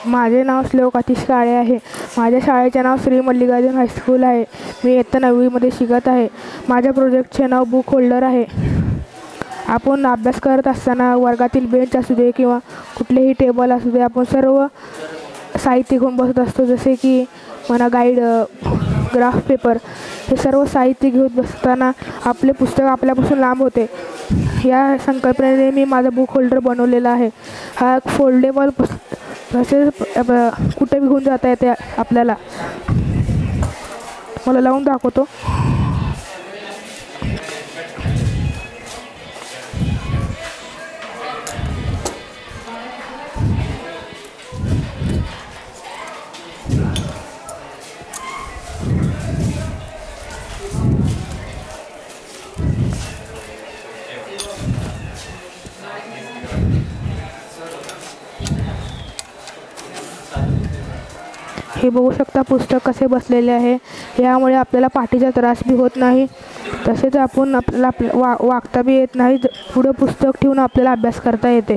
माझे नाव श्लोक आतिश काळे आहे. माझ्या शाळेचे नाव श्री मल्लिकार्जुन हायस्कूल आहे. मी इयत्ता 9वीमध्ये शिकत आहे. माझ्या प्रोजेक्टचे नाव बुक होल्डर आहे. आपण अभ्यास करत असताना वर्गातील बेंच असू दे किंवा कुठलेही टेबल असू दे, आपण सर्व साहित्य घेऊन बसत असतो. जसे की म्हणा गाईड, ग्राफ पेपर, हे सर्व साहित्य घेऊन बसताना आपले पुस्तक आपल्यापासून लांब होते. या संकल्पनेने मी माझा बुक होल्डर बनवलेला आहे. हा फोल्डेबल तसेच कुठे घेऊन जाता येते आपल्याला. मला लावून दाखवतो. हे बघू शकता पुस्तक कसे बसलेले आहे. यामुळे आपल्याला पाठीचा त्रास बी होत नाही. तसेच आपण आपल्याला वागता बी येत नाही. पुढे पुस्तक ठेवून आपल्याला अभ्यास करता येते.